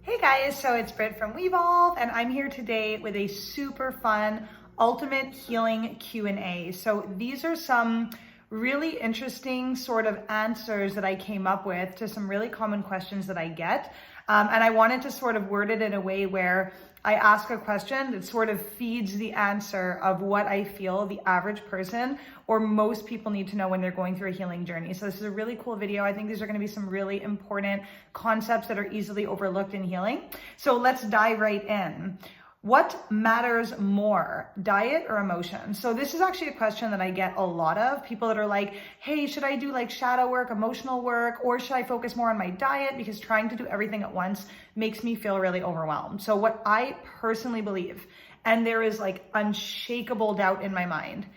Hey guys, so it's Britt from Wevolve, and I'm here today with a super fun ultimate healing Q&A. So these are some really interesting sort of answers that I came up with to some really common questions that I get. And I wanted to sort of word it in a way where I ask a question that sort of feeds the answer of what I feel the average person or most people need to know when they're going through a healing journey. So this is a really cool video. I think these are going to be some really important concepts that are easily overlooked in healing. So let's dive right in. What matters more, diet or emotion? So this is actually a question that I get a lot of people that are like, hey, should I do like shadow work, emotional work, or should I focus more on my diet? Because trying to do everything at once makes me feel really overwhelmed. So what I personally believe, and there is like unshakable doubt in my mind,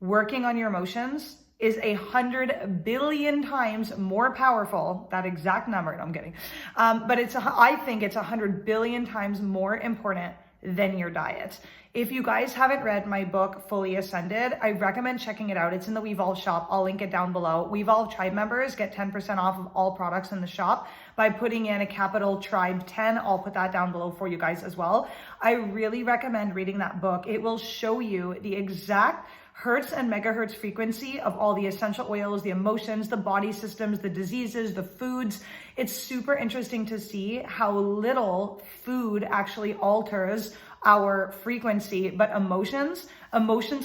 working on your emotions is 100 billion times more powerful, that exact number, no, I'm kidding. But I think it's 100 billion times more important than your diet. If you guys haven't read my book, Fully Ascended, I recommend checking it out. It's in the Wevolve shop. I'll link it down below. Wevolve Tribe members get 10% off of all products in the shop by putting in a capital Tribe 10. I'll put that down below for you guys as well. I really recommend reading that book. It will show you the exact hertz and megahertz frequency of all the essential oils, the emotions, the body systems, the diseases, the foods. It's super interesting to see how little food actually alters our frequency, but emotions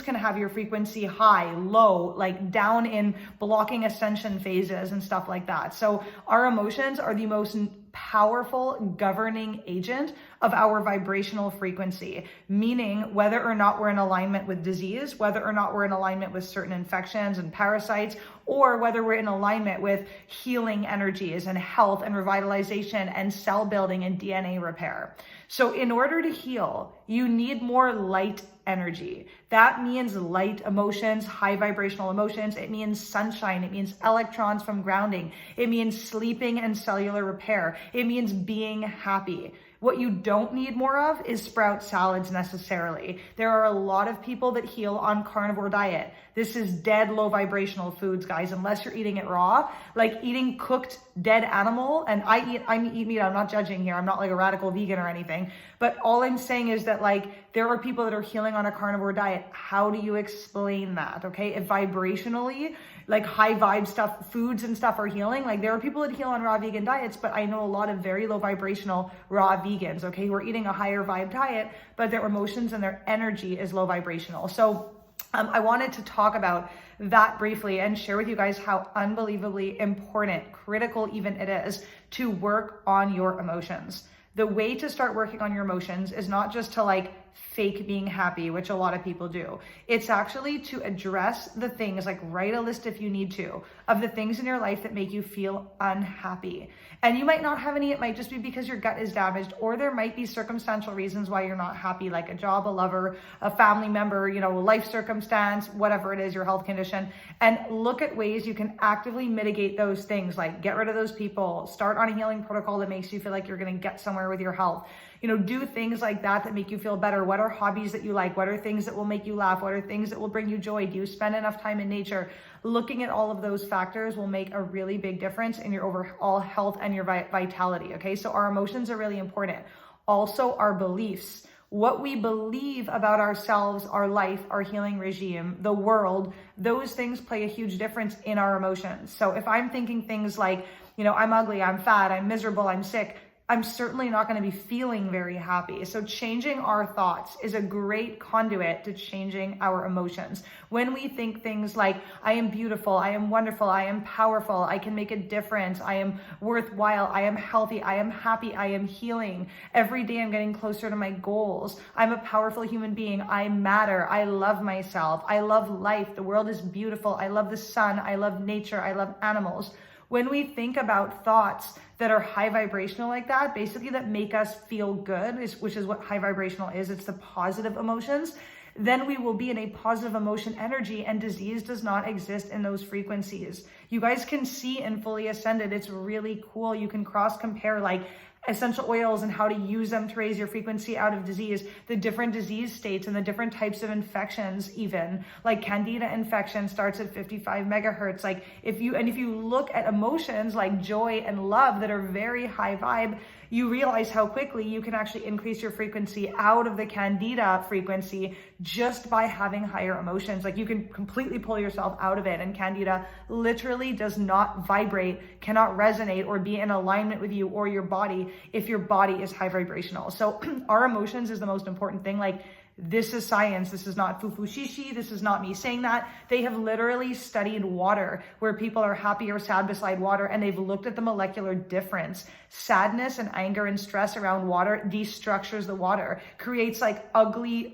can have your frequency high, low, like down in blocking ascension phases and stuff like that. So our emotions are the most powerful governing agent of our vibrational frequency, meaning whether or not we're in alignment with disease, whether or not we're in alignment with certain infections and parasites, or whether we're in alignment with healing energies and health and revitalization and cell building and DNA repair. So in order to heal, you need more light energy. That means light emotions, high vibrational emotions. It means sunshine. It means electrons from grounding. It means sleeping and cellular repair. It means being happy. What you don't need more of is sprout salads necessarily. There are a lot of people that heal on carnivore diet. This is dead low vibrational foods, guys, unless you're eating it raw, like eating cooked dead animal. And I eat meat. I'm not judging here. I'm not like a radical vegan or anything, but all I'm saying is that like there are people that are healing on a carnivore diet. How do you explain that? Okay. If vibrationally, like high vibe stuff, foods and stuff are healing, like there are people that heal on raw vegan diets, but I know a lot of very low vibrational raw vegans, okay, who are eating a higher vibe diet, but their emotions and their energy is low vibrational. So I wanted to talk about that briefly and share with you guys how unbelievably important, critical even it is to work on your emotions. The way to start working on your emotions is not just to like fake being happy, which a lot of people do. It's actually to address the things, like write a list if you need to, of the things in your life that make you feel unhappy. And you might not have any, it might just be because your gut is damaged, or there might be circumstantial reasons why you're not happy, like a job, a lover, a family member, you know, life circumstance, whatever it is, your health condition. And look at ways you can actively mitigate those things, like get rid of those people, start on a healing protocol that makes you feel like you're going to get somewhere with your health. You know, do things like that make you feel better. What are hobbies that you like? What are things that will make you laugh? What are things that will bring you joy? Do you spend enough time in nature? Looking at all of those factors will make a really big difference in your overall health and your vitality, okay? So our emotions are really important. Also, our beliefs. What we believe about ourselves, our life, our healing regime, the world, those things play a huge difference in our emotions. So if I'm thinking things like, you know, I'm ugly, I'm fat, I'm miserable, I'm sick, I'm certainly not going to be feeling very happy. So changing our thoughts is a great conduit to changing our emotions. When we think things like, I am beautiful, I am wonderful, I am powerful, I can make a difference, I am worthwhile, I am healthy, I am happy, I am healing. Every day I'm getting closer to my goals. I'm a powerful human being. I matter. I love myself. I love life. The world is beautiful. I love the sun. I love nature. I love animals. When we think about thoughts that are high vibrational like that, basically that make us feel good, which is what high vibrational is, it's the positive emotions, then we will be in a positive emotion energy, and disease does not exist in those frequencies. You guys can see in Fully Ascended, it's really cool. You can cross compare like essential oils and how to use them to raise your frequency out of disease, the different disease states and the different types of infections, even like candida infection starts at 55 megahertz. Like if you look at emotions like joy and love that are very high vibe, you realize how quickly you can actually increase your frequency out of the Candida frequency just by having higher emotions. Like you can completely pull yourself out of it. And Candida literally does not vibrate, cannot resonate or be in alignment with you or your body if your body is high vibrational. So our emotions is the most important thing. Like, this is science. This is not foo-foo shishi. This is not me saying that. They have literally studied water, where people are happy or sad beside water, and they've looked at the molecular difference. Sadness and anger and stress around water destructures the water, creates like ugly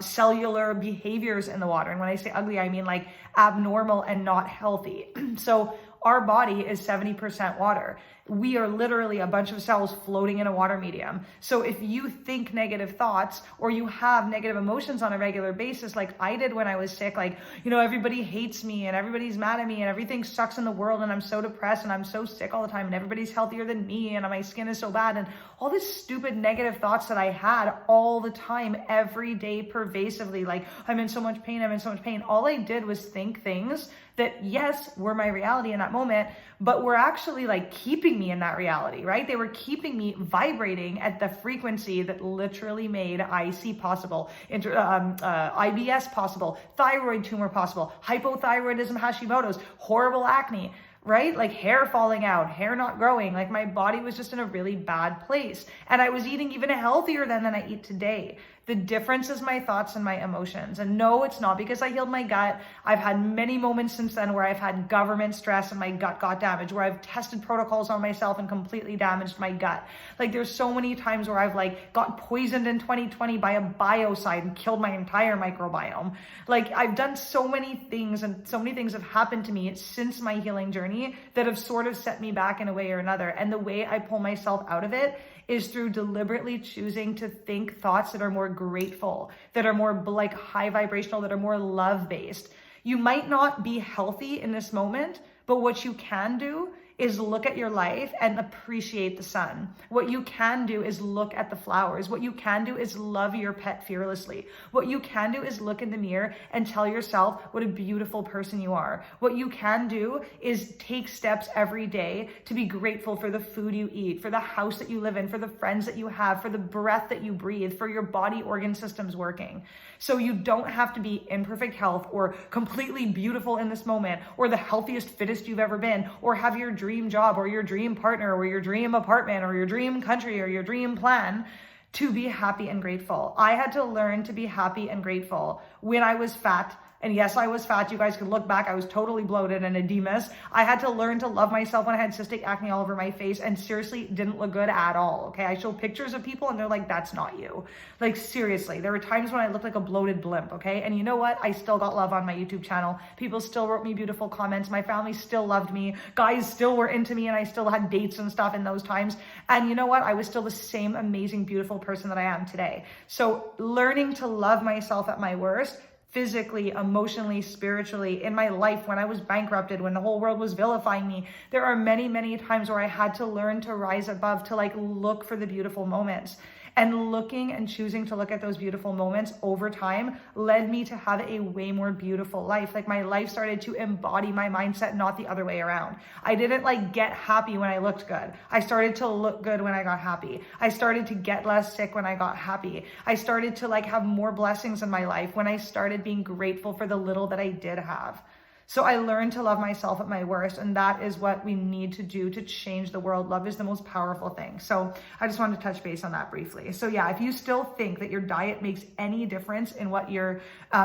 cellular behaviors in the water. And when I say ugly, I mean like abnormal and not healthy. So our body is 70% water. We are literally a bunch of cells floating in a water medium. So if you think negative thoughts or you have negative emotions on a regular basis, like I did when I was sick, like, you know, everybody hates me and everybody's mad at me and everything sucks in the world and I'm so depressed and I'm so sick all the time and everybody's healthier than me and my skin is so bad, and all this stupid negative thoughts that I had all the time, every day, pervasively, like I'm in so much pain, I'm in so much pain. All I did was think things that, yes, were my reality in that moment, but were actually like keeping me in that reality, right? They were keeping me vibrating at the frequency that literally made IC possible, IBS possible, thyroid tumor possible, hypothyroidism, Hashimoto's, horrible acne, right? Like hair falling out, hair not growing. Like my body was just in a really bad place. And I was eating even healthier than I eat today. The difference is my thoughts and my emotions. And no, it's not because I healed my gut. I've had many moments since then where I've had government stress and my gut got damaged, where I've tested protocols on myself and completely damaged my gut. Like there's so many times where I've like got poisoned in 2020 by a biocide and killed my entire microbiome. Like I've done so many things, and so many things have happened to me since my healing journey that have sort of set me back in a way or another. And the way I pull myself out of it is through deliberately choosing to think thoughts that are more grateful, that are more like high vibrational, that are more love-based. You might not be healthy in this moment, but what you can do is look at your life and appreciate the sun. What you can do is look at the flowers. What you can do is love your pet fearlessly. What you can do is look in the mirror and tell yourself what a beautiful person you are. What you can do is take steps every day to be grateful for the food you eat, for the house that you live in, for the friends that you have, for the breath that you breathe, for your body organ systems working. So you don't have to be in perfect health or completely beautiful in this moment or the healthiest, fittest you've ever been, or have your dream job or your dream partner or your dream apartment or your dream country or your dream plan to be happy and grateful. I had to learn to be happy and grateful when I was fat. And yes, I was fat. You guys could look back. I was totally bloated and edematous. I had to learn to love myself when I had cystic acne all over my face and seriously didn't look good at all. Okay. I show pictures of people and they're like, that's not you. Like seriously, there were times when I looked like a bloated blimp. Okay. And you know what? I still got love on my YouTube channel. People still wrote me beautiful comments. My family still loved me. Guys still were into me and I still had dates and stuff in those times. And you know what? I was still the same amazing, beautiful person that I am today. So learning to love myself at my worst, physically, emotionally, spiritually, in my life, when I was bankrupted, when the whole world was vilifying me, there are many, many times where I had to learn to rise above, to like look for the beautiful moments. And looking and choosing to look at those beautiful moments over time led me to have a way more beautiful life. Like my life started to embody my mindset, not the other way around. I didn't like get happy when I looked good. I started to look good when I got happy. I started to get less sick when I got happy. I started to like have more blessings in my life when I started being grateful for the little that I did have. So I learned to love myself at my worst, and that is what we need to do to change the world. Love is the most powerful thing. So I just wanted to touch base on that briefly. So yeah, if you still think that your diet makes any difference in what you're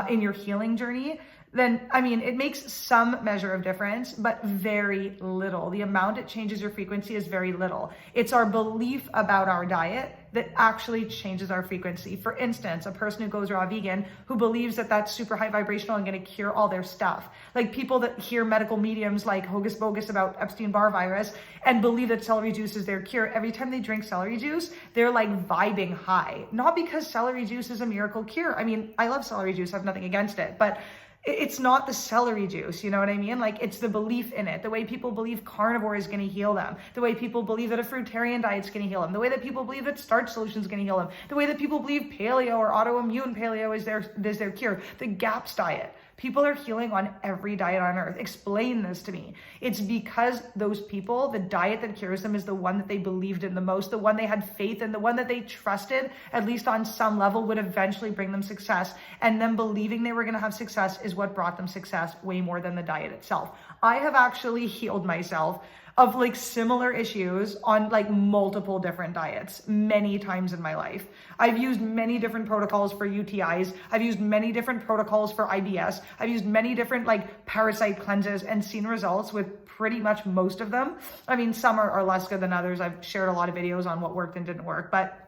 in your healing journey, then, I mean, it makes some measure of difference, but very little. The amount it changes your frequency is very little. It's our belief about our diet that actually changes our frequency. For instance, a person who goes raw vegan, who believes that that's super high vibrational and going to cure all their stuff. Like people that hear medical mediums like hocus pocus about Epstein-Barr virus and believe that celery juice is their cure. Every time they drink celery juice, they're like vibing high. Not because celery juice is a miracle cure. I mean, I love celery juice. I have nothing against it, but it's not the celery juice, you know what I mean? Like it's the belief in it, the way people believe carnivore is going to heal them, the way people believe that a fruitarian diet is going to heal them, the way that people believe that starch solution is going to heal them, the way that people believe paleo or autoimmune paleo is their cure, the GAPS diet. People are healing on every diet on earth. Explain this to me. It's because those people, the diet that cures them is the one that they believed in the most, the one they had faith in, the one that they trusted, at least on some level, would eventually bring them success. And them believing they were going to have success is what brought them success way more than the diet itself. I have actually healed myself of like similar issues on like multiple different diets many times in my life. I've used many different protocols for UTIs. I've used many different protocols for IBS. I've used many different like parasite cleanses and seen results with pretty much most of them. I mean, some are less good than others. I've shared a lot of videos on what worked and didn't work, but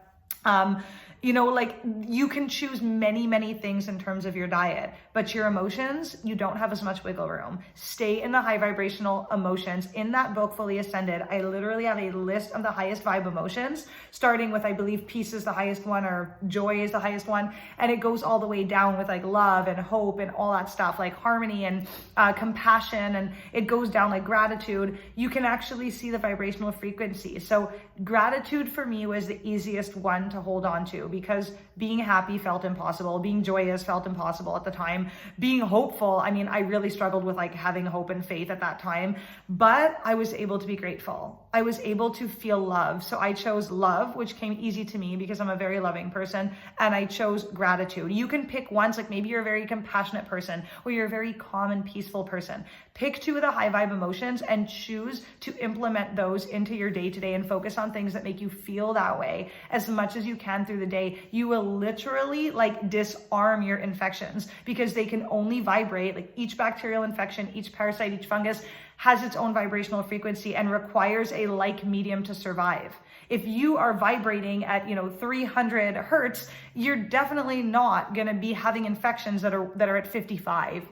you know, like you can choose many things in terms of your diet, but your emotions, you don't have as much wiggle room. Stay in the high vibrational emotions. In that book, Fully Ascended, I literally have a list of the highest vibe emotions, starting with, I believe, peace is the highest one or joy is the highest one. And it goes all the way down with like love and hope and all that stuff, like harmony and compassion. And it goes down like gratitude. You can actually see the vibrational frequency. So gratitude for me was the easiest one to hold on to, because being happy felt impossible. Being joyous felt impossible at the time. Being hopeful, I mean, I really struggled with like having hope and faith at that time, but I was able to be grateful. I was able to feel love. So I chose love, which came easy to me because I'm a very loving person, and I chose gratitude. You can pick ones, like maybe you're a very compassionate person or you're a very calm and peaceful person. Pick two of the high vibe emotions and choose to implement those into your day-to-day and focus on things that make you feel that way as much as you can through the day. You will literally like disarm your infections, because they can only vibrate, like each bacterial infection, each parasite, each fungus has its own vibrational frequency and requires a like medium to survive. If you are vibrating at, 300 hertz, you're definitely not going to be having infections that are at 55,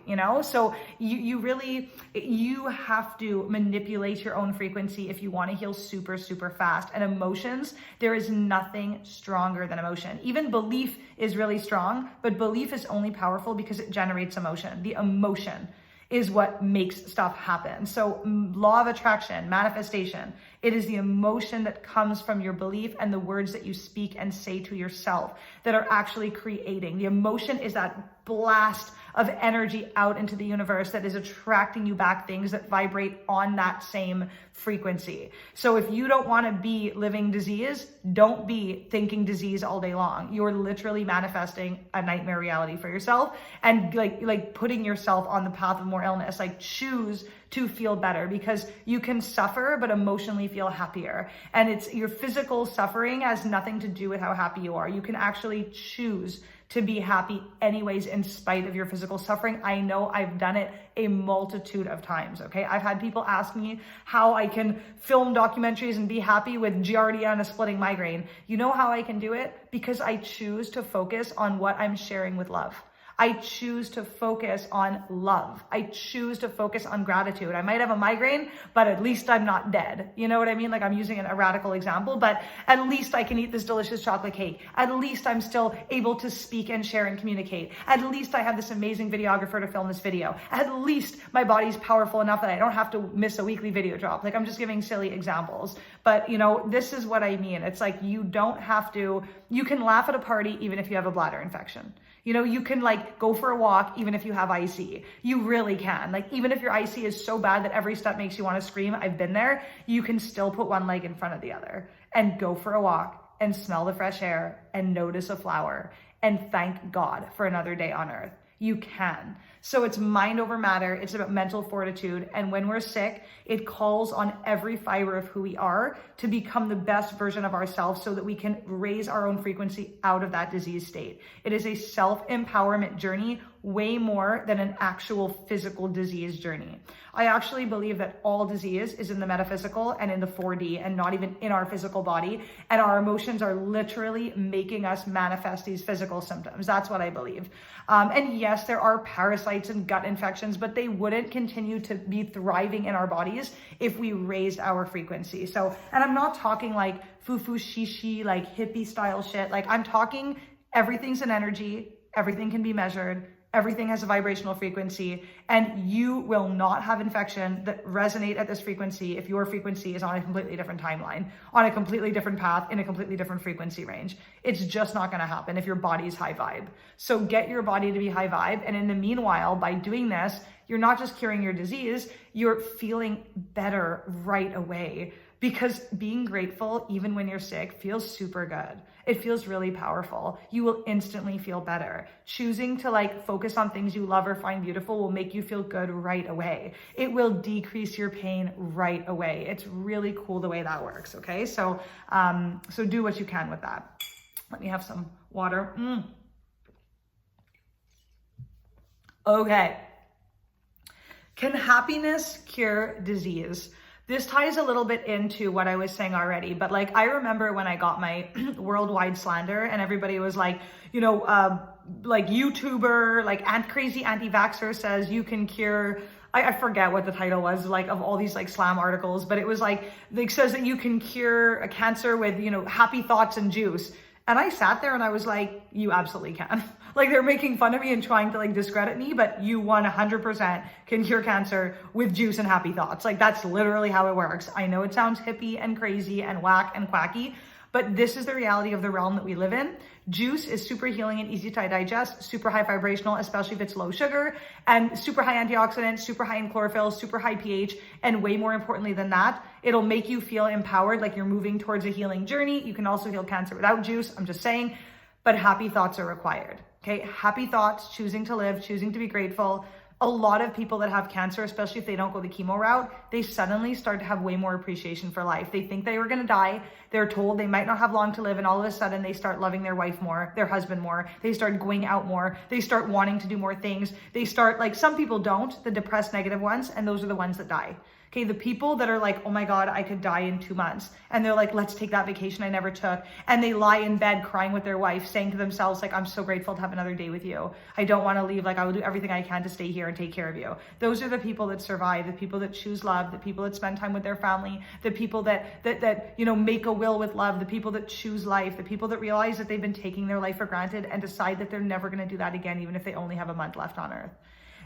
So you have to manipulate your own frequency if you want to heal super, super fast. And emotions, there is nothing stronger than emotion. Even belief is really strong, but belief is only powerful because it generates emotion. The emotion is what makes stuff happen. So law of attraction, manifestation, it is the emotion that comes from your belief and the words that you speak and say to yourself that are actually creating. The emotion is that blast of energy out into the universe that is attracting you back things that vibrate on that same frequency. So if you don't want to be living disease, don't be thinking disease all day long. You're literally manifesting a nightmare reality for yourself and like putting yourself on the path of more illness. Like choose to feel better, because you can suffer but emotionally feel happier. And it's your physical suffering has nothing to do with how happy you are. You can actually choose to be happy anyways in spite of your physical suffering. I know I've done it a multitude of times, okay? I've had people ask me how I can film documentaries and be happy with Giardia and a splitting migraine. You know how I can do it? Because I choose to focus on what I'm sharing with love. I choose to focus on love. I choose to focus on gratitude. I might have a migraine, but at least I'm not dead. You know what I mean? Like I'm using a radical example, but at least I can eat this delicious chocolate cake. At least I'm still able to speak and share and communicate. At least I have this amazing videographer to film this video. At least my body's powerful enough that I don't have to miss a weekly video drop. Like I'm just giving silly examples, but this is what I mean. It's like you don't have to, you can laugh at a party even if you have a bladder infection. You can like go for a walk even if you have IC. You really can. Like even if your IC is so bad that every step makes you want to scream, I've been there, you can still put one leg in front of the other and go for a walk and smell the fresh air and notice a flower and thank God for another day on earth. You can. So it's mind over matter. It's about mental fortitude. And when we're sick, it calls on every fiber of who we are to become the best version of ourselves so that we can raise our own frequency out of that disease state. It is a self-empowerment journey, way more than an actual physical disease journey. I actually believe that all disease is in the metaphysical and in the 4D and not even in our physical body. And our emotions are literally making us manifest these physical symptoms. That's what I believe. And yes, there are parasites and gut infections, but they wouldn't continue to be thriving in our bodies if we raised our frequency. So, and I'm not talking like foo-foo shishi, like hippie style shit. Like I'm talking everything's an energy. Everything can be measured. Everything has a vibrational frequency, and you will not have infection that resonate at this frequency if your frequency is on a completely different timeline, on a completely different path, in a completely different frequency range. It's just not going to happen if your body's high vibe. So get your body to be high vibe. And in the meanwhile, by doing this, you're not just curing your disease, you're feeling better right away. Because being grateful, even when you're sick, feels super good. It feels really powerful. You will instantly feel better. Choosing to like focus on things you love or find beautiful will make you feel good right away. It will decrease your pain right away. It's really cool the way that works, okay? So do what you can with that. Let me have some water. Okay. Can happiness cure disease? This ties a little bit into what I was saying already, but like, I remember when I got my worldwide slander and everybody was like, you know, like YouTuber, like crazy anti-vaxxer says you can cure, I forget what the title was, like of all these like slam articles, but it was like, it says that you can cure a cancer with, you know, happy thoughts and juice. And I sat there and I was like, you absolutely can. Like they're making fun of me and trying to like discredit me, but you 100% can cure cancer with juice and happy thoughts. Like that's literally how it works. I know it sounds hippie and crazy and whack and quacky, but this is the reality of the realm that we live in. Juice is super healing and easy to digest, super high vibrational, especially if it's low sugar, and super high antioxidants, super high in chlorophyll, super high pH, and way more importantly than that, it'll make you feel empowered, like you're moving towards a healing journey. You can also heal cancer without juice, I'm just saying, but happy thoughts are required, okay? Happy thoughts, choosing to live, choosing to be grateful. A lot of people that have cancer, especially if they don't go the chemo route, they suddenly start to have way more appreciation for life. They think they were going to die. They're told they might not have long to live. And all of a sudden they start loving their wife more, their husband more. They start going out more. They start wanting to do more things. They start, like, some people don't, the depressed negative ones. And those are the ones that die. Okay, the people that are like, oh my God, I could die in 2 months. And they're like, let's take that vacation I never took. And they lie in bed crying with their wife, saying to themselves, like, I'm so grateful to have another day with you. I don't want to leave. Like, I will do everything I can to stay here and take care of you. Those are the people that survive, the people that choose love, the people that spend time with their family, the people that you know, make a will with love, the people that choose life, the people that realize that they've been taking their life for granted and decide that they're never going to do that again, even if they only have a month left on earth.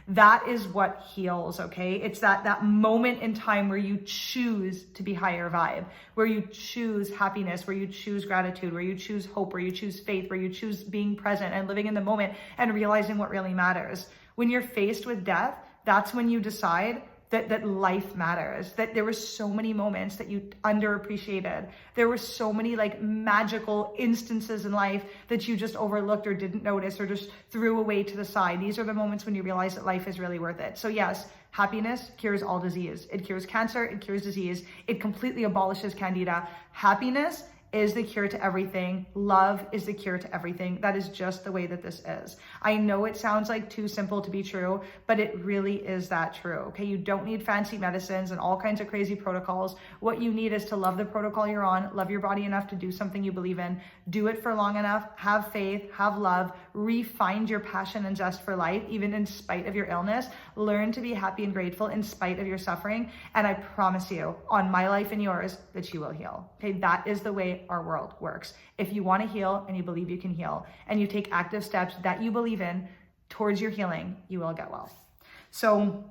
That is what heals, okay? It's that moment in time where you choose to be higher vibe, where you choose happiness, where you choose gratitude, where you choose hope, where you choose faith, where you choose being present and living in the moment and realizing what really matters. When you're faced with death, that's when you decide that life matters, that there were so many moments that you underappreciated. There were so many like magical instances in life that you just overlooked or didn't notice or just threw away to the side. These are the moments when you realize that life is really worth it. So yes, happiness cures all disease. It cures cancer, it cures disease. It completely abolishes candida. Happiness is the cure to everything. Love is the cure to everything. That is just the way that this is. I know it sounds like too simple to be true, but it really is that true, okay? You don't need fancy medicines and all kinds of crazy protocols. What you need is to love the protocol you're on, love your body enough to do something you believe in, do it for long enough, have faith, have love, re-find your passion and zest for life, even in spite of your illness. Learn to be happy and grateful in spite of your suffering. And I promise you, on my life and yours, that you will heal, okay? That is the way our world works. If you want to heal and you believe you can heal and you take active steps that you believe in towards your healing, you will get well. So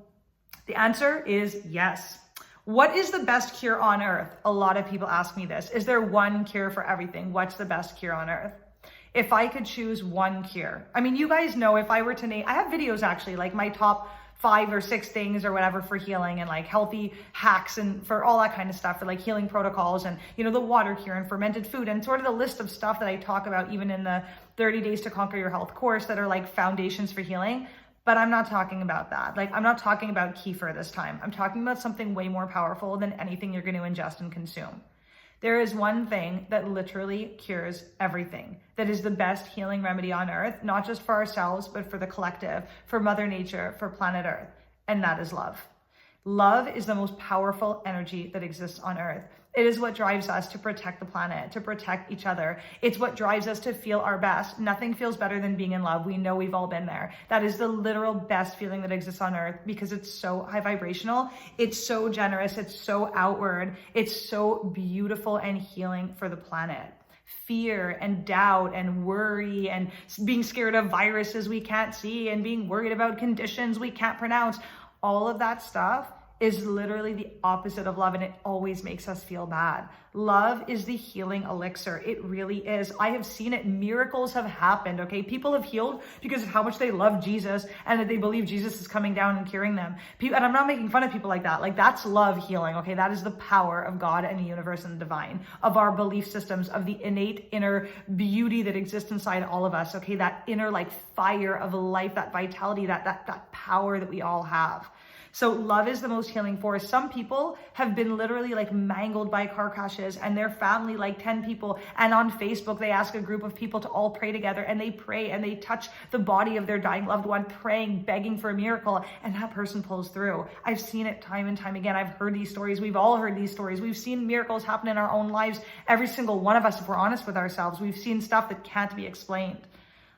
the answer is yes. What is the best cure on earth? A lot of people ask me this. Is there one cure for everything? What's the best cure on earth? If I could choose one cure, I mean, you guys know if I were to name, I have videos actually, like my top 5 or 6 things or whatever for healing and like healthy hacks and for all that kind of stuff, for like healing protocols and, you know, the water cure and fermented food and sort of the list of stuff that I talk about even in the 30 Days to Conquer Your Health course that are like foundations for healing. But I'm not talking about that. Like, I'm not talking about kefir this time. I'm talking about something way more powerful than anything you're going to ingest and consume. There is one thing that literally cures everything, that is the best healing remedy on earth, not just for ourselves, but for the collective, for Mother Nature, for planet Earth, and that is love. Love is the most powerful energy that exists on earth. It is what drives us to protect the planet, to protect each other. It's what drives us to feel our best. Nothing feels better than being in love. We know we've all been there. That is the literal best feeling that exists on earth because it's so high vibrational. It's so generous. It's so outward. It's so beautiful and healing for the planet. Fear and doubt and worry and being scared of viruses we can't see and being worried about conditions we can't pronounce. All of that stuff is literally the opposite of love, and it always makes us feel bad. Love is the healing elixir. It really is. I have seen it. Miracles have happened, okay? People have healed because of how much they love Jesus and that they believe Jesus is coming down and curing them. And I'm not making fun of people like that. Like, that's love healing, okay? That is the power of God and the universe and the divine, of our belief systems, of the innate inner beauty that exists inside all of us, okay? That inner like fire of life, that vitality, that power that we all have. So love is the most healing force. Some people have been literally like mangled by car crashes, and their family, like 10 people, and on Facebook, they ask a group of people to all pray together, and they pray and they touch the body of their dying loved one, praying, begging for a miracle, and that person pulls through. I've seen it time and time again. I've heard these stories. We've all heard these stories. We've seen miracles happen in our own lives. Every single one of us, if we're honest with ourselves, we've seen stuff that can't be explained.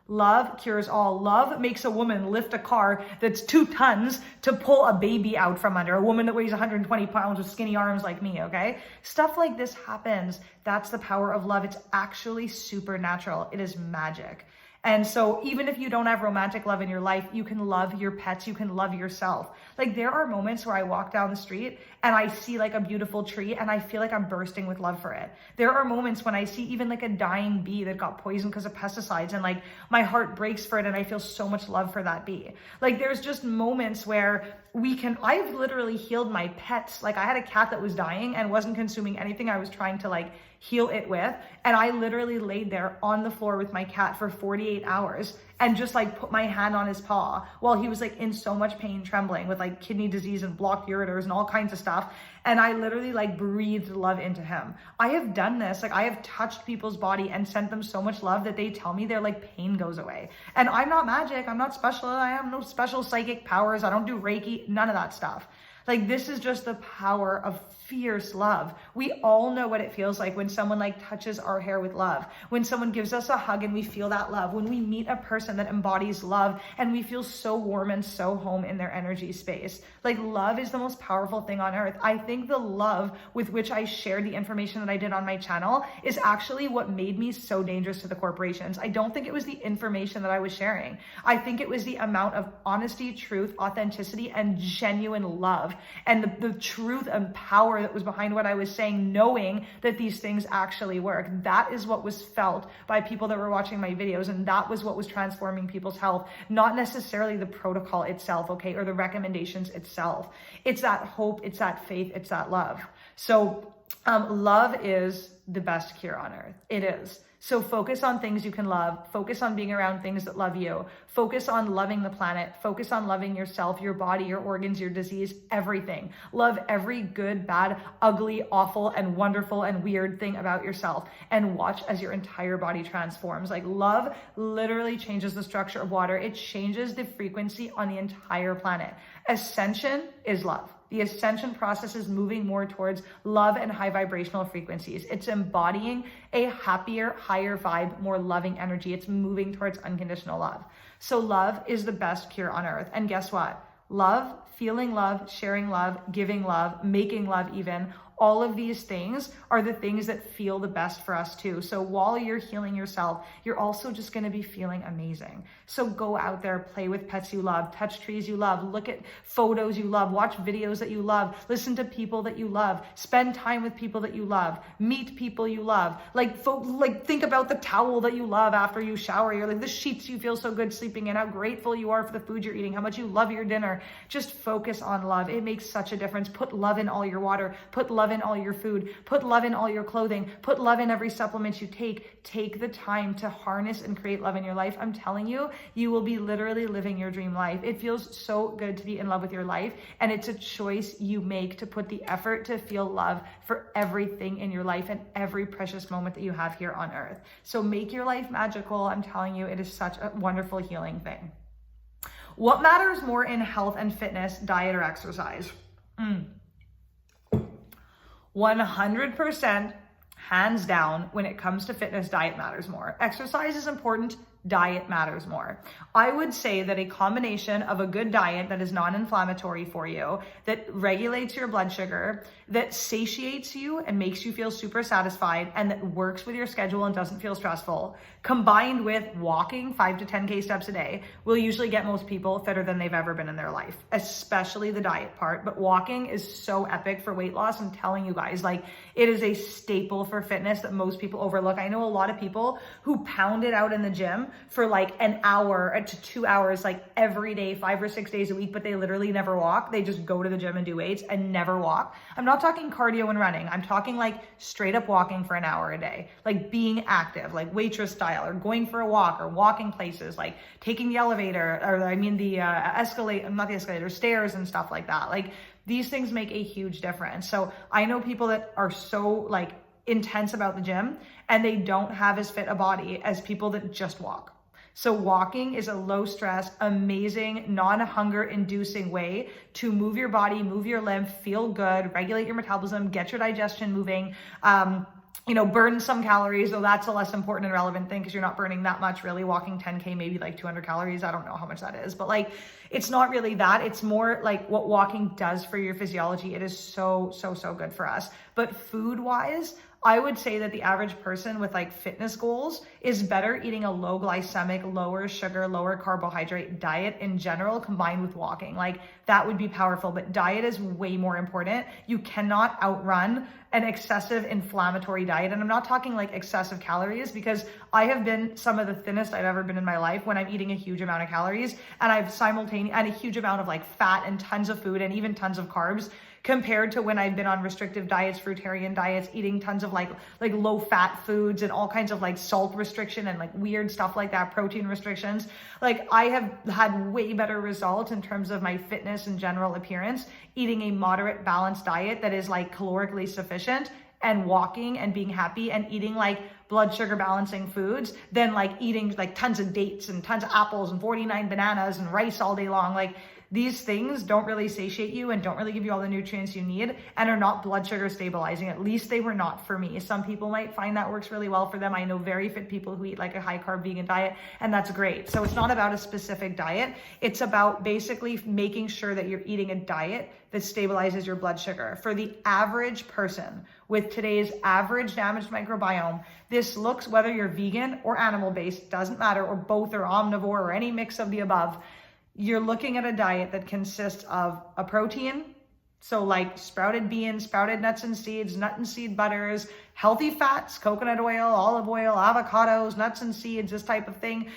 Love cures all. Love makes a woman lift a car that's 2 tons to pull a baby out from under. A woman that weighs 120 pounds with skinny arms like me, okay? Stuff like this happens. That's the power of love. It's actually supernatural. It is magic. And so even if you don't have romantic love in your life, you can love your pets, you can love yourself. Like, there are moments where I walk down the street and I see like a beautiful tree and I feel like I'm bursting with love for it. There are moments when I see even like a dying bee that got poisoned because of pesticides, and like my heart breaks for it and I feel so much love for that bee. Like, there's just moments where I've literally healed my pets. Like, I had a cat that was dying and wasn't consuming anything I was trying to like heal it with, and I literally laid there on the floor with my cat for 48 hours and just like put my hand on his paw while he was like in so much pain, trembling with like kidney disease and blocked ureters and all kinds of stuff, and I literally like breathed love into him. I have done this. Like, I have touched people's body and sent them so much love that they tell me their like pain goes away. And I'm not magic, I'm not special, I have no special psychic powers, I don't do Reiki, none of that stuff. Like, this is just the power of fierce love. We all know what it feels like when someone like touches our hair with love, when someone gives us a hug and we feel that love, when we meet a person that embodies love and we feel so warm and so home in their energy space. Like, love is the most powerful thing on earth. I think the love with which I shared the information that I did on my channel is actually what made me so dangerous to the corporations. I don't think it was the information that I was sharing. I think it was the amount of honesty, truth, authenticity, and genuine love, and the truth and power that was behind what I was saying, knowing that these things actually work. That is what was felt by people that were watching my videos, and that was what was transforming people's health, not necessarily the protocol itself, okay, or the recommendations itself. It's that hope, it's that faith, it's that love. So love is the best cure on earth. It is. So focus on things you can love. Focus on being around things that love you. Focus on loving the planet. Focus on loving yourself, your body, your organs, your disease, everything. Love every good, bad, ugly, awful, and wonderful and weird thing about yourself, and watch as your entire body transforms. Like, love literally changes the structure of water. It changes the frequency on the entire planet. Ascension is love. The ascension process is moving more towards love and high vibrational frequencies. It's embodying a happier, higher vibe, more loving energy. It's moving towards unconditional love. So love is the best cure on earth. And guess what? Love, feeling love, sharing love, giving love, making love even, all of these things are the things that feel the best for us too. So while you're healing yourself, you're also just going to be feeling amazing. So go out there, play with pets you love, touch trees you love, look at photos you love, watch videos that you love, listen to people that you love, spend time with people that you love, meet people you love. Like think about the towel that you love after you shower. You're like the sheets you feel so good sleeping in, how grateful you are for the food you're eating, how much you love your dinner. Just focus on love. It makes such a difference. Put love in all your water. Put love in all your food. Put love in all your clothing. Put love in every supplement you take. Take the time to harness and create love in your life. I'm telling you, you will be literally living your dream life. It feels so good to be in love with your life, and it's a choice you make to put the effort to feel love for everything in your life and every precious moment that you have here on earth. So make your life magical. I'm telling you, it is such a wonderful healing thing. What matters more in health and fitness, diet or exercise? 100%, hands down, when it comes to fitness, diet matters more. Exercise is important, diet matters more. I would say that a combination of a good diet that is non-inflammatory for you, that regulates your blood sugar, that satiates you and makes you feel super satisfied, and that works with your schedule and doesn't feel stressful, combined with walking 5 to 10K steps a day, will usually get most people fitter than they've ever been in their life, especially the diet part. But walking is so epic for weight loss. I'm telling you guys, like, it is a staple for fitness that most people overlook. I know a lot of people who pound it out in the gym for like an hour to 2 hours, like every day, 5 or 6 days a week, but they literally never walk. They just go to the gym and do weights and never walk. I'm not talking cardio and running. I'm talking like straight up walking for an hour a day, like being active, like waitress style, or going for a walk, or walking places, like taking the elevator, or I mean the escalator, not the escalator, stairs and stuff like that. Like, these things make a huge difference. So I know people that are so like intense about the gym and they don't have as fit a body as people that just walk. So walking is a low stress, amazing, non-hunger inducing way to move your body, move your lymph, feel good, regulate your metabolism, get your digestion moving, burn some calories, though that's a less important and relevant thing because you're not burning that much really. Walking 10K, maybe like 200 calories. I don't know how much that is, but like, it's not really that. It's more like what walking does for your physiology. It is so good for us. But food wise, I would say that the average person with like fitness goals is better eating a low glycemic, lower sugar, lower carbohydrate diet in general, combined with walking. Like, that would be powerful, but diet is way more important. You cannot outrun an excessive inflammatory diet. And I'm not talking like excessive calories, because I have been some of the thinnest I've ever been in my life when I'm eating a huge amount of calories, and I've and a huge amount of like fat and tons of food and even tons of carbs, compared to when I've been on restrictive diets, fruitarian diets, eating tons of like low fat foods and all kinds of like salt restriction and like weird stuff like that, protein restrictions. Like, I have had way better results in terms of my fitness and general appearance eating a moderate balanced diet that is like calorically sufficient and walking and being happy and eating like blood sugar balancing foods than like eating like tons of dates and tons of apples and 49 bananas and rice all day long. Like, these things don't really satiate you and don't really give you all the nutrients you need and are not blood sugar stabilizing. At least they were not for me. Some people might find that works really well for them. I know very fit people who eat like a high carb vegan diet, and that's great. So it's not about a specific diet. It's about basically making sure that you're eating a diet that stabilizes your blood sugar. For the average person with today's average damaged microbiome, this looks, whether you're vegan or animal-based, doesn't matter, or both, or omnivore, or any mix of the above, you're looking at a diet that consists of a protein, so like sprouted beans, sprouted nuts and seeds, nut and seed butters, healthy fats, coconut oil, olive oil, avocados, nuts and seeds, this type of thing,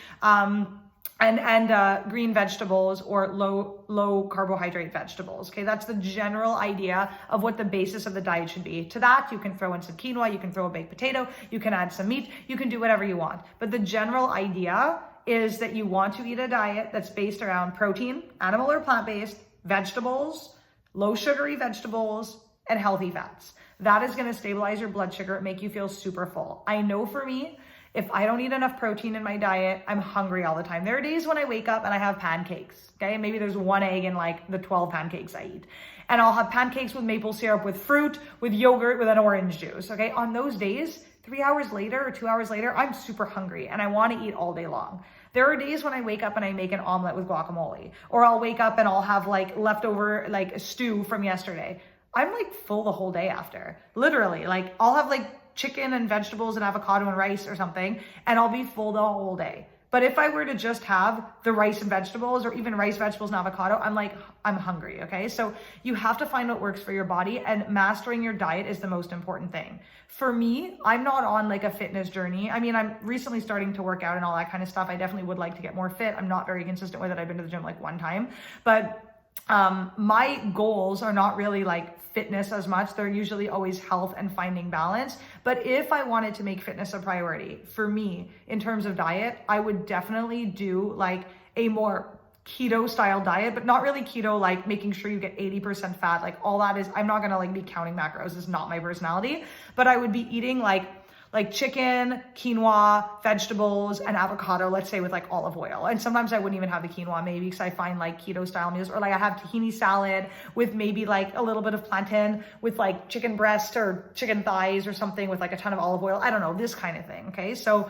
and green vegetables or low carbohydrate vegetables. Okay, that's the general idea of what the basis of the diet should be. To that, you can throw in some quinoa, you can throw a baked potato, you can add some meat, you can do whatever you want. But the general idea is that you want to eat a diet that's based around protein, animal or plant-based, vegetables, low sugary vegetables, and healthy fats. That is going to stabilize your blood sugar, make you feel super full. I know for me, if I don't eat enough protein in my diet, I'm hungry all the time. There are days when I wake up and I have pancakes, okay? Maybe there's 1 egg in like the 12 pancakes I eat. And I'll have pancakes with maple syrup, with fruit, with yogurt, with an orange juice, okay? On those days, 3 hours later or 2 hours later, I'm super hungry and I want to eat all day long. There are days when I wake up and I make an omelet with guacamole, or I'll wake up and I'll have like leftover like a stew from yesterday. I'm like full the whole day after, literally. Like, I'll have like chicken and vegetables and avocado and rice or something, and I'll be full the whole day. But if I were to just have the rice and vegetables, or even rice, vegetables, and avocado, I'm hungry, okay? So you have to find what works for your body, and mastering your diet is the most important thing. For me, I'm not on like a fitness journey. I mean, I'm recently starting to work out and all that kind of stuff. I definitely would like to get more fit. I'm not very consistent with it. I've been to the gym like 1 time, but my goals are not really like fitness as much. They're usually always health and finding balance. But if I wanted to make fitness a priority for me in terms of diet, I would definitely do like a more keto style diet, but not really keto, like making sure you get 80% fat. Like, all that is, I'm not going to like be counting macros. It's not my personality, but I would be eating like like chicken, quinoa, vegetables, and avocado, let's say with like olive oil. And sometimes I wouldn't even have the quinoa maybe because I find like keto style meals, or like I have tahini salad with maybe like a little bit of plantain with like chicken breast or chicken thighs or something with like a ton of olive oil. I don't know, this kind of thing. Okay. So,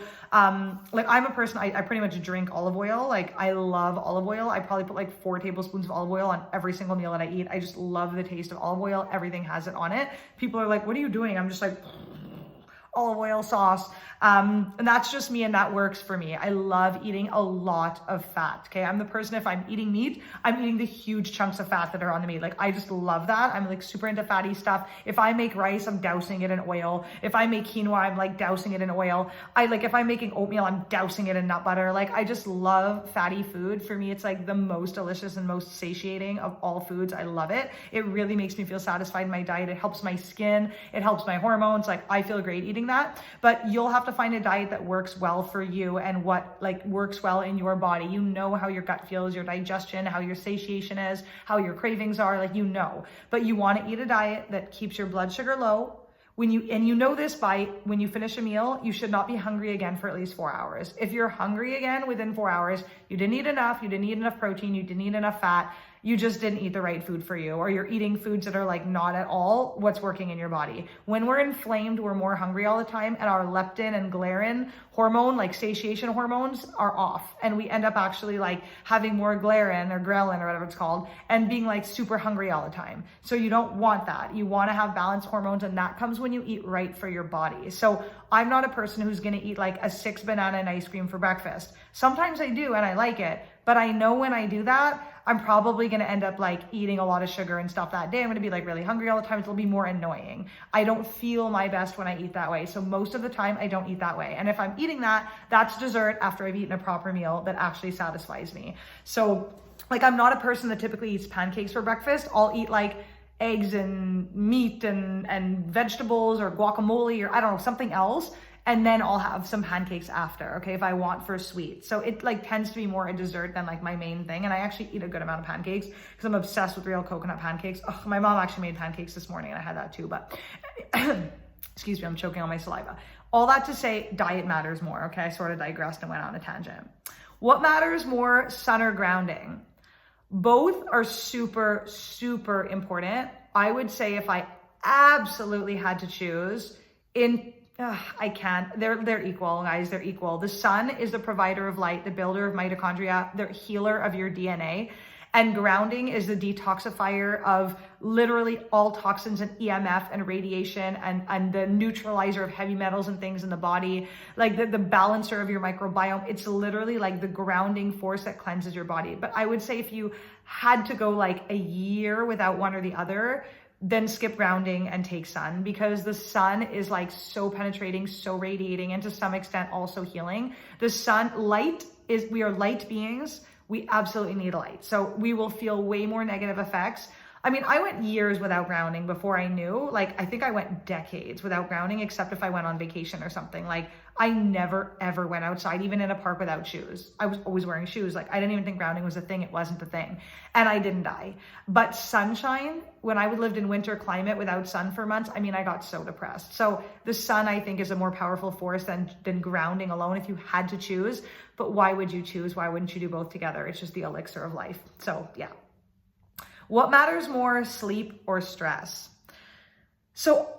like I'm a person, I pretty much drink olive oil. Like I love olive oil. I probably put like 4 tablespoons of olive oil on every single meal that I eat. I just love the taste of olive oil. Everything has it on it. People are like, what are you doing? I'm just like, olive oil sauce. And that's just me, and that works for me. I love eating a lot of fat. Okay. I'm the person, if I'm eating meat, I'm eating the huge chunks of fat that are on the meat. Like I just love that. I'm like super into fatty stuff. If I make rice, I'm dousing it in oil. If I make quinoa, I'm like dousing it in oil. If I'm making oatmeal, I'm dousing it in nut butter. Like I just love fatty food. For me, it's like the most delicious and most satiating of all foods. I love it. It really makes me feel satisfied in my diet. It helps my skin. It helps my hormones. Like I feel great eating that, but you'll have to find a diet that works well for you and what like works well in your body. You know how your gut feels, your digestion, how your satiation is, how your cravings are, like, but you want to eat a diet that keeps your blood sugar low. When you finish a meal, you should not be hungry again for at least 4 hours. If you're hungry again within 4 hours, you didn't eat enough protein, you didn't eat enough fat, you just didn't eat the right food for you, or you're eating foods that are like not at all what's working in your body. When we're inflamed, we're more hungry all the time, and our leptin and ghrelin hormone, like satiation hormones, are off. And we end up actually like having more ghrelin or whatever it's called, and being like super hungry all the time. So you don't want that. You want to have balanced hormones, and that comes when you eat right for your body. So I'm not a person who's going to eat like a 6 banana and ice cream for breakfast. Sometimes I do, and I like it, but I know when I do that, I'm probably going to end up like eating a lot of sugar and stuff that day. I'm going to be like really hungry all the time. It'll be more annoying. I don't feel my best when I eat that way. So most of the time I don't eat that way. And if I'm eating that, that's dessert after I've eaten a proper meal that actually satisfies me. So like, I'm not a person that typically eats pancakes for breakfast. I'll eat like eggs and meat and vegetables or guacamole or I don't know, something else. And then I'll have some pancakes after, okay, if I want for sweet. So it like tends to be more a dessert than like my main thing. And I actually eat a good amount of pancakes because I'm obsessed with real coconut pancakes. Oh, my mom actually made pancakes this morning and I had that too, but excuse me, I'm choking on my saliva. All that to say, diet matters more, okay? I sort of digressed and went on a tangent. What matters more, sun or grounding? Both are super, super important. I would say if I absolutely had to choose, I can't. They're equal, guys. They're equal. The sun is the provider of light, the builder of mitochondria, the healer of your DNA. And grounding is the detoxifier of literally all toxins and EMF and radiation and the neutralizer of heavy metals and things in the body, like the balancer of your microbiome. It's literally like the grounding force that cleanses your body. But I would say if you had to go like a year without one or the other, then skip grounding and take sun, because the sun is like so penetrating, so radiating, and to some extent also healing. The sun, we are light beings. We absolutely need light. So we will feel way more negative effects. I mean, I went years without grounding before I knew, like, I think I went decades without grounding, except if I went on vacation or something. Like, I never, ever went outside, even in a park, without shoes. I was always wearing shoes. Like, I didn't even think grounding was a thing. It wasn't the thing. And I didn't die. But sunshine, when I lived in winter climate without sun for months, I mean, I got so depressed. So the sun, I think, is a more powerful force than grounding alone if you had to choose. But why would you choose? Why wouldn't you do both together? It's just the elixir of life. So yeah. What matters more, sleep or stress? So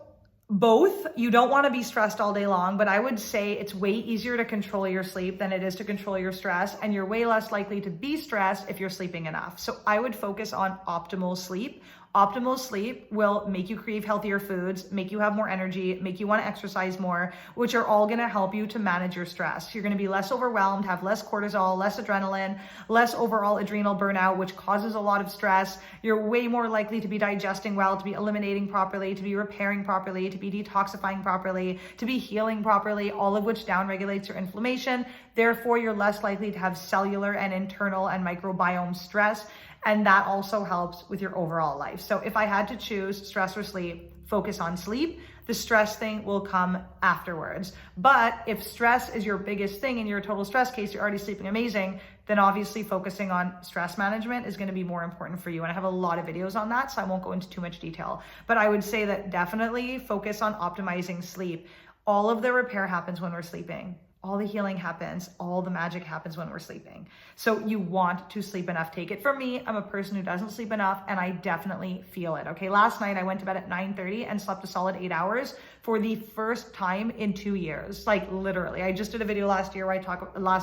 both. You don't want to be stressed all day long, but I would say it's way easier to control your sleep than it is to control your stress. And you're way less likely to be stressed if you're sleeping enough. So I would focus on optimal sleep. Optimal sleep will make you crave healthier foods, make you have more energy, make you want to exercise more, which are all going to help you to manage your stress. You're going to be less overwhelmed, have less cortisol, less adrenaline, less overall adrenal burnout, which causes a lot of stress. You're way more likely to be digesting well, to be eliminating properly, to be repairing properly, to be detoxifying properly, to be healing properly, all of which downregulates your inflammation. Therefore, you're less likely to have cellular and internal and microbiome stress. And that also helps with your overall life. So if I had to choose stress or sleep, focus on sleep. The stress thing will come afterwards. But if stress is your biggest thing in your total stress case, you're already sleeping amazing, then obviously focusing on stress management is going to be more important for you. And I have a lot of videos on that, so I won't go into too much detail. But I would say that definitely focus on optimizing sleep. All of the repair happens when we're sleeping. All the healing happens, all the magic happens when we're sleeping. So you want to sleep enough. Take it from me. I'm a person who doesn't sleep enough, and I definitely feel it. Okay, last night I went to bed at 9:30 and slept a solid 8 hours for the first time in 2 years. Like literally, I just did a video last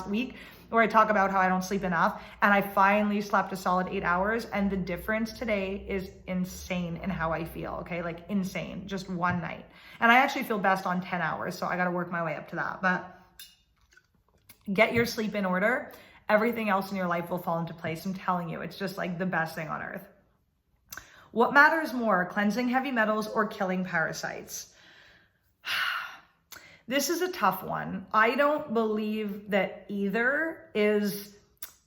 week where I talk about how I don't sleep enough, and I finally slept a solid 8 hours, and the difference today is insane in how I feel. Okay, like insane, just one night. And I actually feel best on 10 hours, so I got to work my way up to that. But get your sleep in order. Everything else in your life will fall into place. I'm telling you, it's just like the best thing on earth. What matters more, cleansing heavy metals or killing parasites? This is a tough one. I don't believe that either is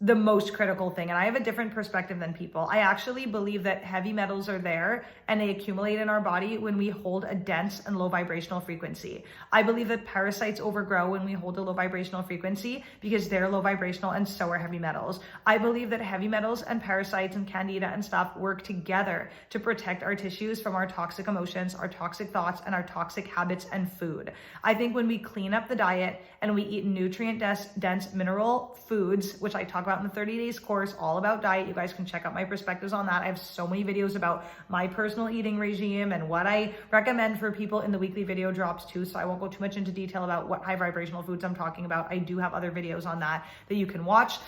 the most critical thing. And I have a different perspective than people. I actually believe that heavy metals are there and they accumulate in our body when we hold a dense and low vibrational frequency. I believe that parasites overgrow when we hold a low vibrational frequency because they're low vibrational and so are heavy metals. I believe that heavy metals and parasites and candida and stuff work together to protect our tissues from our toxic emotions, our toxic thoughts, and our toxic habits and food. I think when we clean up the diet and we eat nutrient-dense mineral foods, which I talk about in the 30 days course, all about diet. You guys can check out my perspectives on that. I have so many videos about my personal eating regime and what I recommend for people in the weekly video drops too. So I won't go too much into detail about what high vibrational foods I'm talking about. I do have other videos on that you can watch.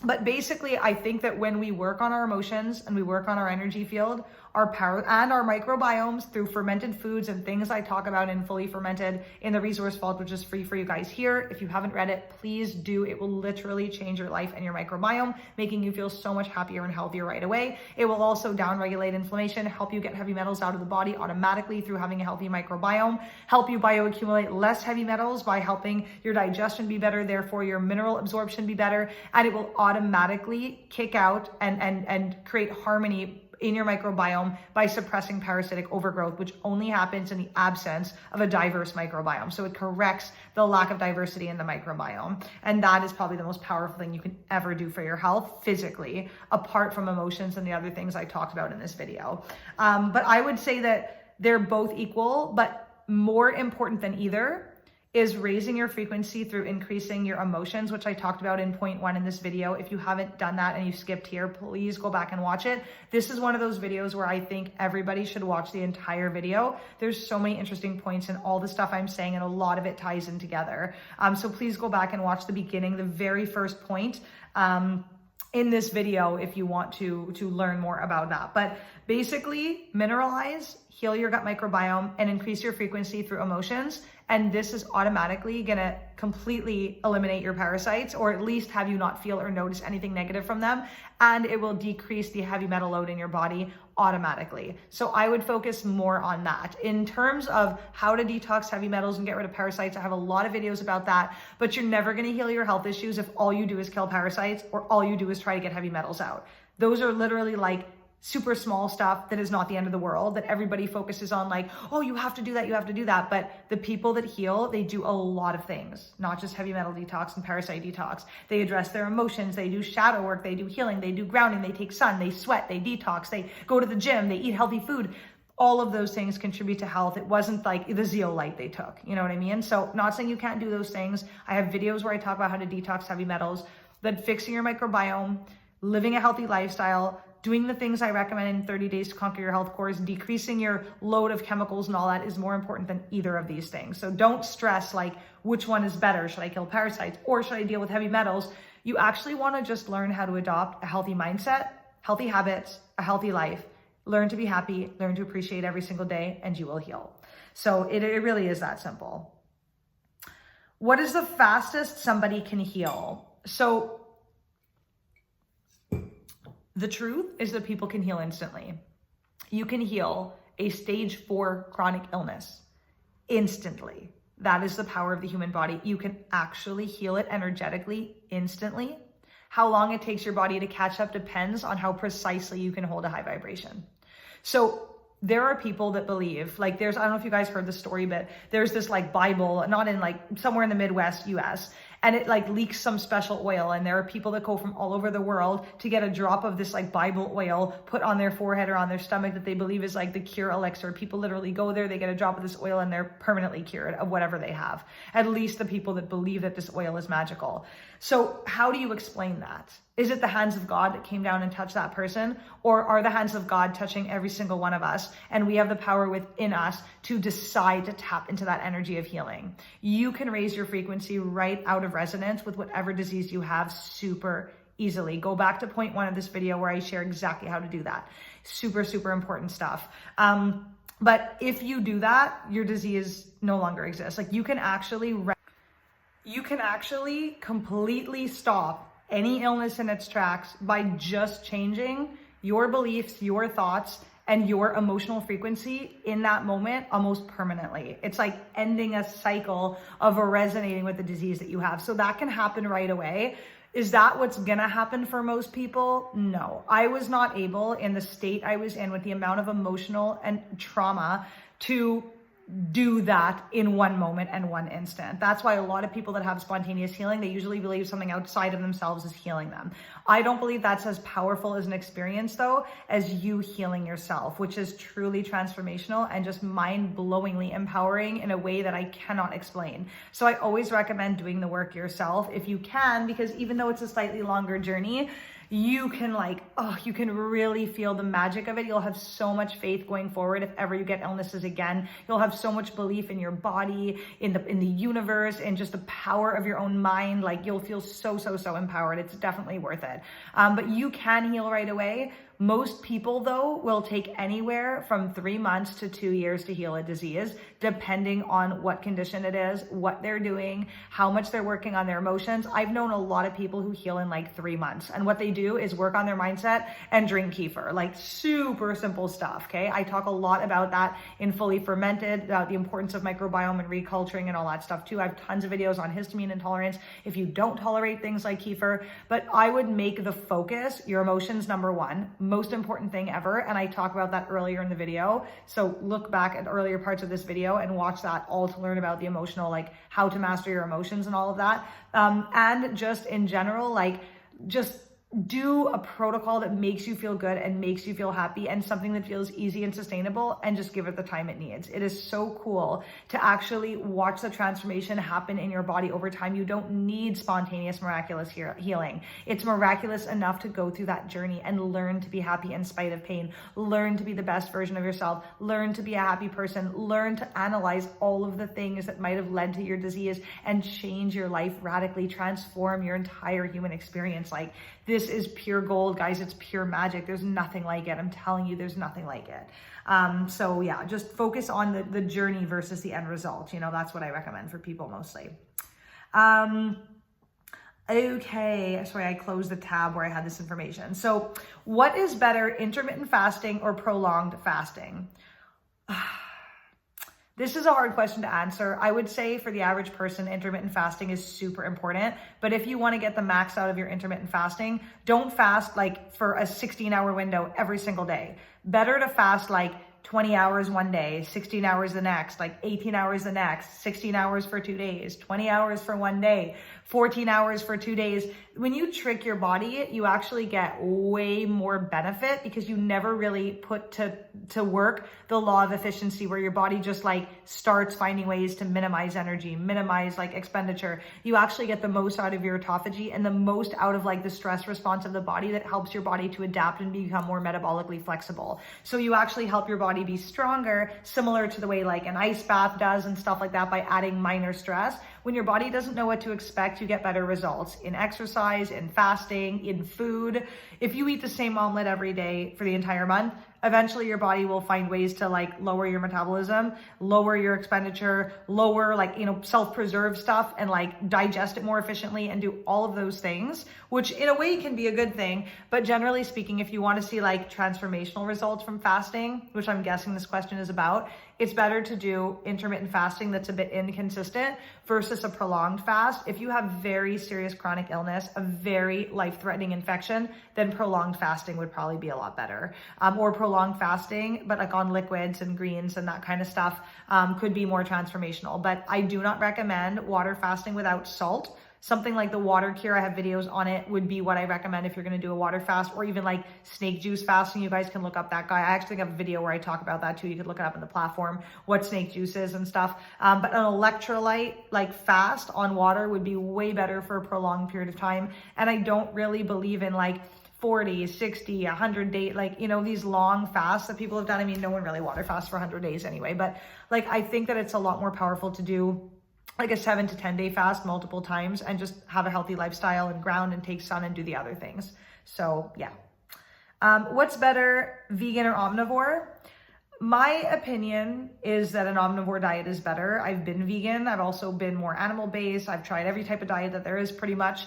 But basically, I think that when we work on our emotions and we work on our energy field, our power and our microbiomes through fermented foods and things I talk about in Fully Fermented in the resource vault, which is free for you guys here. If you haven't read it, please do. It will literally change your life and your microbiome, making you feel so much happier and healthier right away. It will also downregulate inflammation, help you get heavy metals out of the body automatically through having a healthy microbiome, help you bioaccumulate less heavy metals by helping your digestion be better, therefore your mineral absorption be better, and it will automatically kick out and create harmony in your microbiome by suppressing parasitic overgrowth, which only happens in the absence of a diverse microbiome. So it corrects the lack of diversity in the microbiome. And that is probably the most powerful thing you can ever do for your health physically, apart from emotions and the other things I talked about in this video. But I would say that they're both equal, but more important than either is raising your frequency through increasing your emotions, which I talked about in point 1 in this video. If you haven't done that and you skipped here, please go back and watch it. This is one of those videos where I think everybody should watch the entire video. There's so many interesting points in all the stuff I'm saying, and a lot of it ties in together. So please go back and watch the beginning, the very first point in this video if you want to learn more about that. But basically, mineralize, heal your gut microbiome, and increase your frequency through emotions. And this is automatically gonna completely eliminate your parasites, or at least have you not feel or notice anything negative from them. And it will decrease the heavy metal load in your body automatically. So I would focus more on that. In terms of how to detox heavy metals and get rid of parasites, I have a lot of videos about that, but you're never gonna heal your health issues if all you do is kill parasites or all you do is try to get heavy metals out. Those are literally like super small stuff that is not the end of the world, that everybody focuses on like, oh, you have to do that, you have to do that. But the people that heal, they do a lot of things, not just heavy metal detox and parasite detox. They address their emotions, they do shadow work, they do healing, they do grounding, they take sun, they sweat, they detox, they go to the gym, they eat healthy food. All of those things contribute to health. It wasn't like the zeolite they took, you know what I mean? So not saying you can't do those things. I have videos where I talk about how to detox heavy metals, but fixing your microbiome, living a healthy lifestyle, doing the things I recommend in 30 Days to Conquer Your Health course, decreasing your load of chemicals and all that is more important than either of these things. So don't stress like, which one is better? Should I kill parasites or should I deal with heavy metals? You actually want to just learn how to adopt a healthy mindset, healthy habits, a healthy life. Learn to be happy, learn to appreciate every single day, and you will heal. So it really is that simple. What is the fastest somebody can heal? So the truth is that people can heal instantly. You can heal a stage 4 chronic illness instantly. That is the power of the human body. You can actually heal it energetically instantly. How long it takes your body to catch up depends on how precisely you can hold a high vibration. So there are people that believe, like I don't know if you guys heard the story, but there's this like Bible, not in like somewhere in the Midwest US, and it like leaks some special oil. And there are people that go from all over the world to get a drop of this like Bible oil put on their forehead or on their stomach that they believe is like the cure elixir. People literally go there, they get a drop of this oil, and they're permanently cured of whatever they have. At least the people that believe that this oil is magical. So how do you explain that? Is it the hands of God that came down and touched that person? Or are the hands of God touching every single one of us? And we have the power within us to decide to tap into that energy of healing. You can raise your frequency right out of resonance with whatever disease you have super easily. Go back to point 1 of this video where I share exactly how to do that. Super, super important stuff. But if you do that, your disease no longer exists. Like you can actually completely stop any illness in its tracks by just changing your beliefs, your thoughts, and your emotional frequency in that moment almost permanently. It's like ending a cycle of resonating with the disease that you have. So that can happen right away. Is that what's gonna happen for most people? No. I was not able, in the state I was in with the amount of emotional and trauma, to do that in one moment and one instant. That's why a lot of people that have spontaneous healing, they usually believe something outside of themselves is healing them. I don't believe that's as powerful as an experience though, as you healing yourself, which is truly transformational and just mind-blowingly empowering in a way that I cannot explain. So I always recommend doing the work yourself if you can, because even though it's a slightly longer journey, you can you can really feel the magic of it. You'll have so much faith going forward. If ever you get illnesses again, you'll have so much belief in your body, in the universe, and just the power of your own mind. Like you'll feel so empowered. It's definitely worth it. But you can heal right away. Most people though will take anywhere from 3 months to 2 years to heal a disease, depending on what condition it is, what they're doing, how much they're working on their emotions. I've known a lot of people who heal in like 3 months, and what they do is work on their mindset and drink kefir, like super simple stuff. Okay. I talk a lot about that in Fully Fermented, the importance of microbiome and reculturing and all that stuff too. I have tons of videos on histamine intolerance if you don't tolerate things like kefir, but I would make the focus your emotions number 1. Most important thing ever. And I talk about that earlier in the video. So look back at earlier parts of this video and watch that all to learn about the emotional, like how to master your emotions and all of that. And just in general, like just do a protocol that makes you feel good and makes you feel happy, and something that feels easy and sustainable, and just give it the time it needs. It is so cool to actually watch the transformation happen in your body over time. You don't need spontaneous, miraculous healing. It's miraculous enough to go through that journey and learn to be happy in spite of pain, learn to be the best version of yourself, learn to be a happy person, learn to analyze all of the things that might have led to your disease and change your life radically, transform your entire human experience. Like, this is pure gold, guys. It's pure magic. There's nothing like it. I'm telling you, there's nothing like it. So yeah, just focus on the journey versus the end result. You know, that's what I recommend for people mostly. Okay, sorry, I closed the tab where I had this information. So what is better, intermittent fasting or prolonged fasting? This is a hard question to answer. I would say for the average person, intermittent fasting is super important. But if you want to get the max out of your intermittent fasting, don't fast like for a 16-hour window every single day. Better to fast like 20 hours one day, 16 hours the next, like 18 hours the next, 16 hours for 2 days, 20 hours for 1 day, 14 hours for 2 days. When you trick your body, you actually get way more benefit because you never really put to work the law of efficiency, where your body just like starts finding ways to minimize energy, minimize like expenditure. You actually get the most out of your autophagy and the most out of like the stress response of the body that helps your body to adapt and become more metabolically flexible. So you actually help your body be stronger, similar to the way like an ice bath does and stuff like that, by adding minor stress. When your body doesn't know what to expect, you get better results in exercise, in fasting, in food. If you eat the same omelet every day for the entire month, eventually your body will find ways to like lower your metabolism, lower your expenditure, lower like, you know, self-preserve stuff, and like digest it more efficiently and do all of those things, which in a way can be a good thing. But generally speaking, if you want to see like transformational results from fasting, which I'm guessing this question is about, it's better to do intermittent fasting that's a bit inconsistent versus a prolonged fast. If you have very serious chronic illness, a very life-threatening infection, then prolonged fasting would probably be a lot better. Or prolonged fasting, but like on liquids and greens and that kind of stuff, could be more transformational. But I do not recommend water fasting without salt. Something like the water cure, I have videos on it, would be what I recommend if you're going to do a water fast, or even like snake juice fasting. You guys can look up that guy. I actually have a video where I talk about that too. You could look it up in the platform, what snake juice is and stuff. But an electrolyte like fast on water would be way better for a prolonged period of time. And I don't really believe in like 40, 60, 100 days, like, you know, these long fasts that people have done. I mean, no one really water fasts for 100 days anyway, but like, I think that it's a lot more powerful to do like a 7 to 10 day fast multiple times and just have a healthy lifestyle and ground and take sun and do the other things. So yeah. What's better, vegan or omnivore? My opinion is that an omnivore diet is better. I've been vegan. I've also been more animal based. I've tried every type of diet that there is pretty much.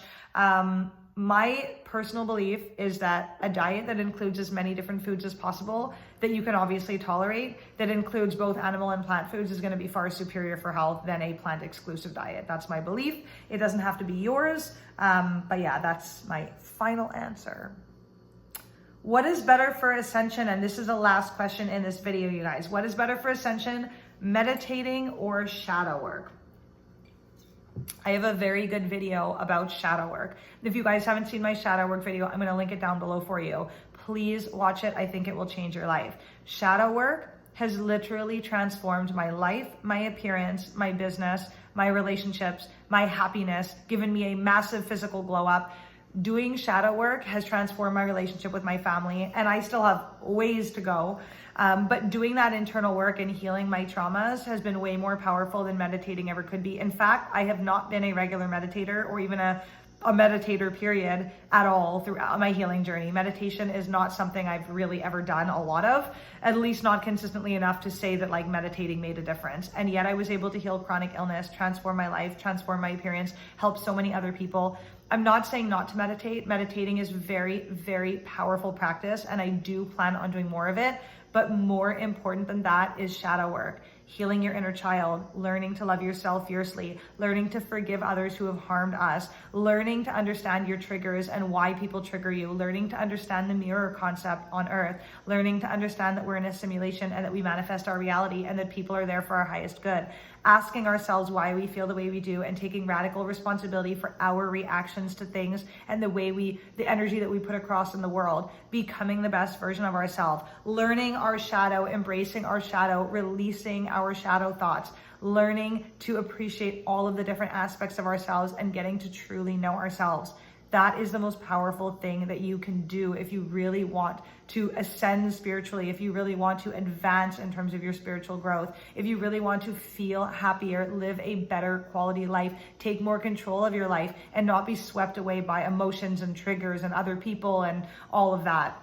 My personal belief is that a diet that includes as many different foods as possible that you can obviously tolerate, that includes both animal and plant foods, is going to be far superior for health than a plant exclusive diet. That's my belief. It doesn't have to be yours. But yeah, that's my final answer. What is better for Ascension? And this is the last question in this video, you guys. What is better for Ascension, meditating or shadow work? I have a very good video about shadow work. If you guys haven't seen my shadow work video, I'm going to link it down below for you. Please watch it. I think it will change your life. Shadow work has literally transformed my life, my appearance, my business, my relationships, my happiness, given me a massive physical glow up. Doing shadow work has transformed my relationship with my family, and I still have ways to go. But doing that internal work and healing my traumas has been way more powerful than meditating ever could be. In fact, I have not been a regular meditator or even a meditator period at all throughout my healing journey. Meditation is not something I've really ever done a lot of, at least not consistently enough to say that like meditating made a difference. And yet I was able to heal chronic illness, transform my life, transform my appearance, help so many other people. I'm not saying not to meditate. Meditating is very, very powerful practice, and I do plan on doing more of it. But more important than that is shadow work. Healing your inner child, learning to love yourself fiercely, learning to forgive others who have harmed us, learning to understand your triggers and why people trigger you, learning to understand the mirror concept on earth, learning to understand that we're in a simulation and that we manifest our reality and that people are there for our highest good. Asking ourselves why we feel the way we do and taking radical responsibility for our reactions to things and the energy that we put across in the world, becoming the best version of ourselves, learning our shadow, embracing our shadow, releasing our shadow thoughts, learning to appreciate all of the different aspects of ourselves and getting to truly know ourselves. That is the most powerful thing that you can do if you really want to ascend spiritually, if you really want to advance in terms of your spiritual growth, if you really want to feel happier, live a better quality life, take more control of your life, and not be swept away by emotions and triggers and other people and all of that.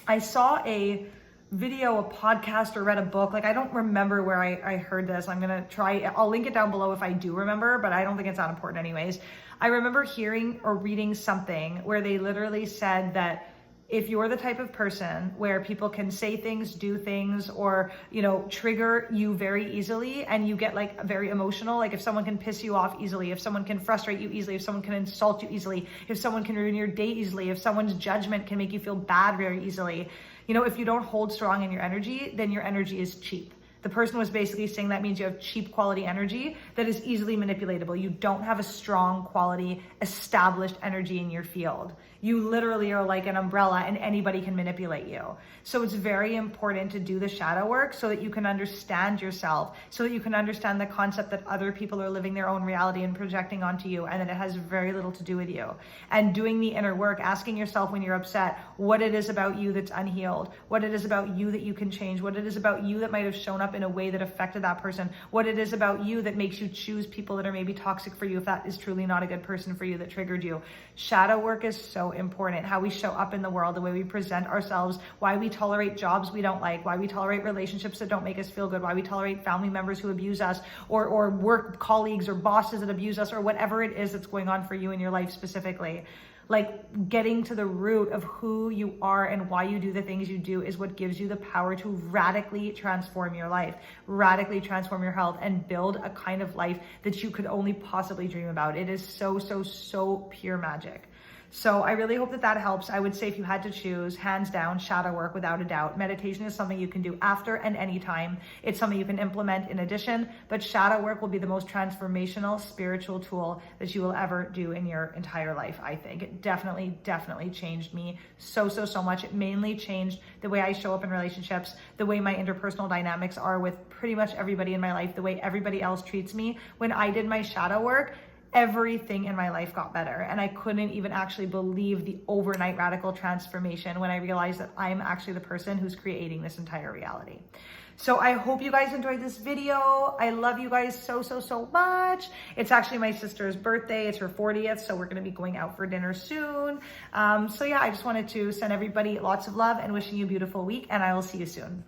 I saw a video, a podcast, or read a book. Like, I don't remember where I heard this. I'm going to try, I'll link it down below if I do remember, but I don't think it's that important anyways. I remember hearing or reading something where they literally said that if you're the type of person where people can say things, do things, or, you know, trigger you very easily and you get like very emotional, like if someone can piss you off easily, if someone can frustrate you easily, if someone can insult you easily, if someone can ruin your day easily, if someone's judgment can make you feel bad very easily, you know, if you don't hold strong in your energy, then your energy is cheap. The person was basically saying that means you have cheap quality energy that is easily manipulatable. You don't have a strong quality, established energy in your field. You literally are like an umbrella and anybody can manipulate you. So it's very important to do the shadow work so that you can understand yourself, so that you can understand the concept that other people are living their own reality and projecting onto you, and that it has very little to do with you. And doing the inner work, asking yourself when you're upset, what it is about you that's unhealed, what it is about you that you can change, what it is about you that might have shown up in a way that affected that person, what it is about you that makes you choose people that are maybe toxic for you if that is truly not a good person for you that triggered you. Shadow work is so important. How we show up in the world, the way we present ourselves, why we tolerate jobs we don't like, why we tolerate relationships that don't make us feel good, why we tolerate family members who abuse us, or work colleagues or bosses that abuse us, or whatever it is that's going on for you in your life specifically. Like, getting to the root of who you are and why you do the things you do is what gives you the power to radically transform your life, radically transform your health, and build a kind of life that you could only possibly dream about. It is so, so, so pure magic. So I really hope that that helps. I would say if you had to choose, hands down, shadow work without a doubt. Meditation is something you can do after and anytime. It's something you can implement in addition, but shadow work will be the most transformational spiritual tool that you will ever do in your entire life, I think. It definitely changed me so much. It mainly changed the way I show up in relationships, the way my interpersonal dynamics are with pretty much everybody in my life, the way everybody else treats me. When I did my shadow work, everything in my life got better. And I couldn't even actually believe the overnight radical transformation when I realized that I'm actually the person who's creating this entire reality. So I hope you guys enjoyed this video. I love you guys so much. It's actually my sister's birthday. It's her 40th. So we're going to be going out for dinner soon. So yeah, I just wanted to send everybody lots of love and wishing you a beautiful week, and I will see you soon.